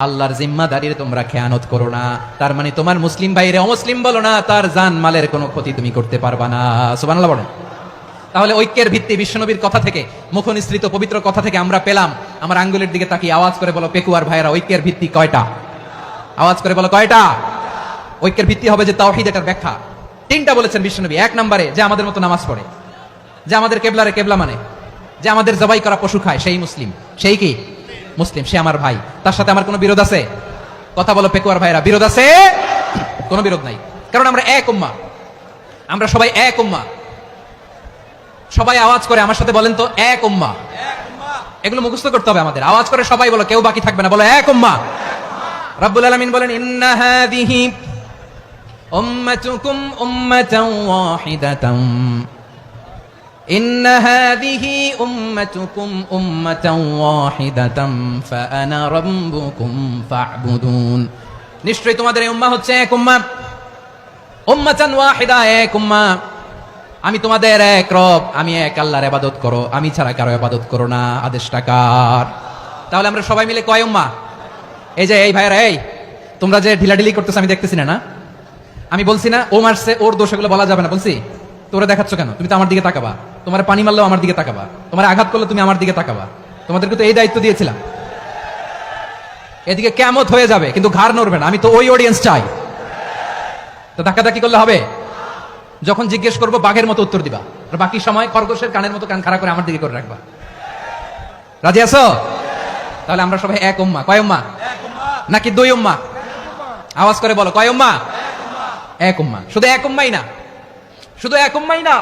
আল্লাহর জিম্মাদারির তোমরা খেয়ানত করো না। তার মানে তোমার মুসলিম ভাইরে অমুসলিম বলো না, তার জান মালের কোনো ক্ষতি তুমি করতে পারবা না। সুবহানাল্লাহ বলেন। তাহলে ঐক্যের ভিত্তি বিশ্বনবীর কথা থেকে, মুখনিসৃত পবিত্র কথা থেকে আমরা পেলাম। আমার আঙ্গুলের দিকে তাকিয়ে আওয়াজ করে বলো পেকুয়ার ভাইরা, ঐক্যের ভিত্তি কয়টা? আওয়াজ করে বলো কয়টা? ঐক্যের ভিত্তি হবে যে তাওহীদ, এটার ব্যাখ্যা তিনটা বলেছেন বিশ্বনবী। এক নম্বরে যে আমাদের মতো নামাজ পড়ে, যে আমাদের কেবলারে কেবলা মানে, যে আমাদের জবাই করা পশু খায়, সেই মুসলিম। সেই কি মুসলিম? সে আমার ভাই। তার সাথে আমার কোনো বিরোধ আছে? কথা বলো পেকুয়ার ভাইরা, বিরোধ আছে? কোনো বিরোধ নাই, কারণ আমরা এক উম্মাহ, আমরা সবাই এক উম্মাহ। সবাই আওয়াজ করে আমার সাথে বলেন তো, এক উম্মাহ। এগুলো মুখস্থ করতে হবে আমাদের। আওয়াজ করে সবাই বলো, কেউ বাকি থাকবে না, বলো এক উম্মাহ। রব্বুল আলামিন বলেন, ইন্না হাযিহি উম্মাতুকুম উম্মাতান ওয়াহিদাতান, ইন্না হাযিহি উম্মাতুকুম উম্মাতান ওয়াহিদাতান ফাআনা রাব্বুকুম ফা'বুদুন। নিশ্চয়ই তোমাদের এই উম্মাহ হচ্ছে এক উম্মাহ, উম্মাতান ওয়াহিদা, এক উম্মাহ। আমি তোমাদের এক রব, আমি এক আল্লাহর ইবাদত করো, আমি ছাড়া কারো ইবাদত করো না। আদেশটা কার? তাহলে আমরা সবাই মিলে কয় উম্মাহ? এই যে এই ভাইরা, এই তোমরা যে ঢিলাঢিলি করতেছ আমি দেখতেছি না। আমি বলছি না ও মারছে, ওর দোষ, এগুলো বলা যাবে না। বলছি তোরা দেখাচ্ছ কেন? তুমি তো আমার দিকে তাকাবা। তোমার পানি মারলেও আমার দিকে তাকাবা, তোমার আঘাত করলে তুমি আমার দিকে তাকাবা। তোমাদেরকে তো এই দায়িত্ব দিয়েছিলাম। এদিকে কিয়ামত হয়ে যাবে কিন্তু ঘাড় নড়বে না। আমি তো ওই অডিয়েন্স চাই। তো ধাক্কাধাক্কি করলে হবে? যখন জিজ্ঞেস করবো বাঘের মতো উত্তর দিবা, আর বাকি সময় খরগোশের কানের মতো কান খাড়া করে আমার দিকে করে রাখবা। রাজি আছো? তাহলে আমরা সবাই এক উম্মাহ। কয় উম্মাহ? নাকি দুই উম্মাহ? আওয়াজ করে বলো, কয় উম্মাহ? এক উম্মাহ। শুধু এক উম্মাই না, শুধু এক উম্মাই না,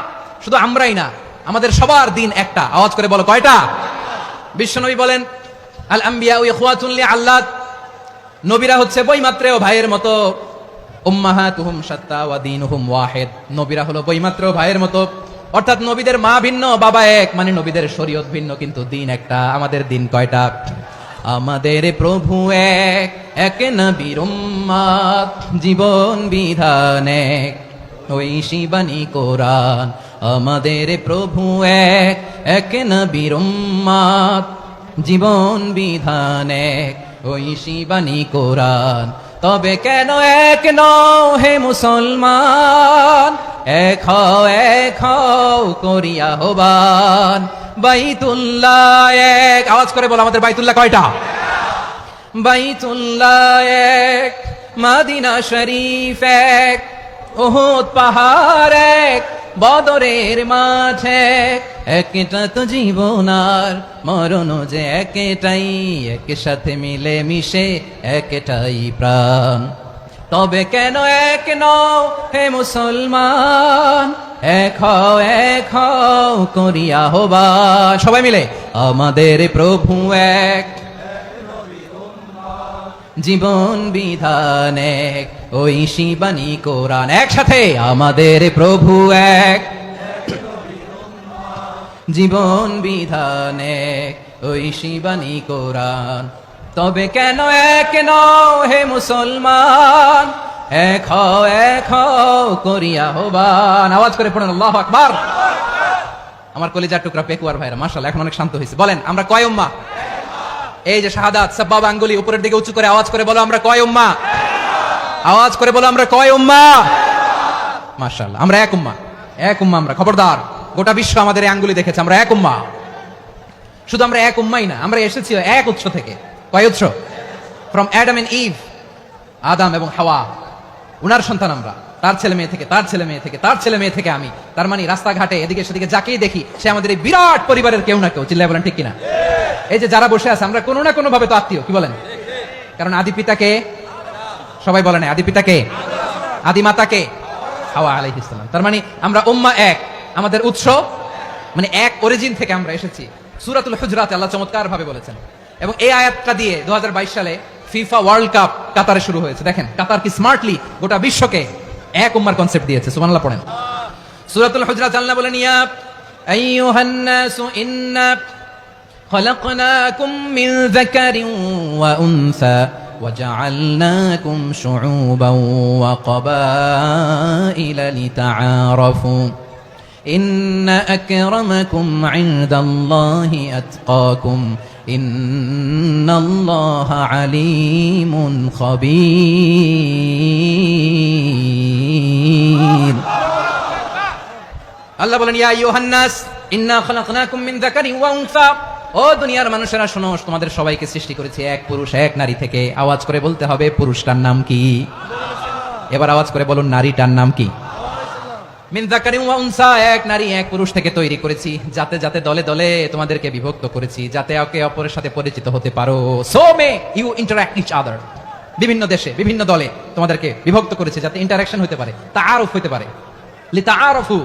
শুধু আমরাই না, আমাদের সবার দিন একটা। আওয়াজ করে বলো কয়টা? বিশ্বনবী বলেন, আল আম্বিয়া ইখওয়াতুন লিআল্লাত, নবীরা হচ্ছে বৈমাত্রেয় ভাইয়ের মতো। উম্মাহাতুহুম শাত্তা ওয়া দীনুহুম ওয়াহিদ, নবীরা হলো বৈমাত্রেয় ভাইয়ের মতো। অর্থাৎ নবীদের মা ভিন্ন, বাবা এক, মানে নবীদের শরীয়ত ভিন্ন, কিন্তু দিন একটা। আমাদের দিন কয়টা? আমাদের প্রভু এক, এক নবীর উম্মাত, জীবন বিধান এক, ওই শিবানী কোরআন। আমাদের প্রভু এক, এক নবীর উম্মাত, জীবন বিধান এক, ওই শিবানী কোরআন। তবে কেন এক নও হে মুসলমান? এক হও, এক হও করিয়া আহ্বান। বাইতুল্লাহ এক, আওয়াজ করে বলো আমাদের বাইতুল্লাহ কয়টা? বাইতুল্লাহ এক, মদিনা শরীফ এক, উহুদ পাহাড় এক, বদরের মাঠ এক। একটা তো জীবন আর মরণ যে একটাই, একসাথে মিলে মিশে একটাই প্রাণ। তবে কেন এক নও হে মুসলমান? এক হও, এক হও করিয়া আহ্বান। সবাই মিলে, আমাদের প্রভু এক, জীবন বিধান এক, ওই শিবানী কোরআন। একসাথে, আমাদের প্রভু এক, জীবন বিধান এক, ওই শিবানী কোরআন। তবে কেন এক নও হে মুসলমান? এক হও, এক হও করিয়া আহ্বান। আওয়াজ করে পড়েন আল্লাহু আকবার। আমার কলিজার টুকরা পেকুয়ার ভাইরা, মাশাআল্লাহ এখন অনেক শান্ত হয়েছে। বলেন আমরা কয় উম্মাহ? এই যে শাহাদাত, সাব্বাব আঙ্গুলি উপরের দিকে উঁচু করে আওয়াজ করে বলো আমরা কয় উম্মাহ? আওয়াজ করে বলো আমরা কয় উম্মাহ? মাশাআল্লাহ, আমরা এক উম্মাহ, এক উম্মাহ আমরা। খবরদার, গোটা বিশ্ব আমাদের এই আঙ্গুলি দেখেছে, আমরা এক উম্মাহ। শুধু আমরা এক উম্মাই না, আমরা এসেছি এক উৎস থেকে। কয় উৎস? ফ্রম অ্যাডাম এন্ড ইভ, আদম এবং হাওয়া, উনার সন্তান আমরা। তার ছেলে মেয়ে থেকে, তার ছেলে মেয়ে থেকে, তার ছেলে মেয়ে থেকে আমি। তার মানে রাস্তাঘাটে এদিকে সেদিকে যাকেই দেখি, সে আমাদের এই বিরাট পরিবারের কেউ না কেউ। চিল্লায় বলেন ঠিক কিনা? এই যে যারা বসে আছে, আমরা কোনো না কোনো ভাবে তো আত্মীয়। কি বলেন? কারণ আদি পিতাকে, সবাই বলেন আদি পিতাকে, আদি মাতাকে হাওয়া আলাইহিস সালাম। তার মানে আমরা উম্মাহ এক, আমাদের উৎস মানে এক অরিজিন থেকে আমরা এসেছি। সূরাতুল হুজরাতে আল্লাহ চমৎকার ভাবে বলেছেন, এবং এই আয়াতটা দিয়ে 2022 সালে ফিফা ওয়ার্ল্ড কাপ কাতারে শুরু হয়েছে। দেখেন কাতার কি স্মার্টলি গোটা বিশ্বকে এক উম্মার কনসেপ্ট দিয়েছে। সুবহানাল্লাহ পড়েন। সূরাতুল হুজরাত আল্লাহ বলেন, ইয়া আইয়ুহান নাসু ইন্না খলাকনাকুম মিন যাকারিন ওয়া উনসা ওয়াজআলনাকুম শুউবান ওয়া ক্বাবাইলা লিতাআরাফু ইন্না আকরামাকুম ইনদাল্লাহি আতকাকুম ইন্নাল্লাহা আলিমুন খাবীর। আল্লাহ বলেন, ইয়া আইয়ুহান নাস ইন্না খালাকনাকুম মিন যাকারিন ওয়া উনসা। ও দুনিয়ার মানুষেরা শোনো, তোমাদের সবাইকে সৃষ্টি করেছি এক পুরুষ এক নারী থেকে। আওয়াজ করে বলতে হবে, পুরুষটার নাম কি? এবার আওয়াজ করে বলুন, নারীটার নাম কি? মিন যাকারিন ওয়া উনসা, এক নারী এক পুরুষ থেকে তৈরি করেছি, যাতে যাতে দলে দলে তোমাদেরকে বিভক্ত করেছি, যাতে একে অপরের সাথে পরিচিত হতে পারো। So may you interact each other. বিভিন্ন দেশে বিভিন্ন দলে তোমাদেরকে বিভক্ত করেছি যাতে ইন্টারাকশন হতে পারে, তাআরুফ হতে পারে। লিতাআরফু।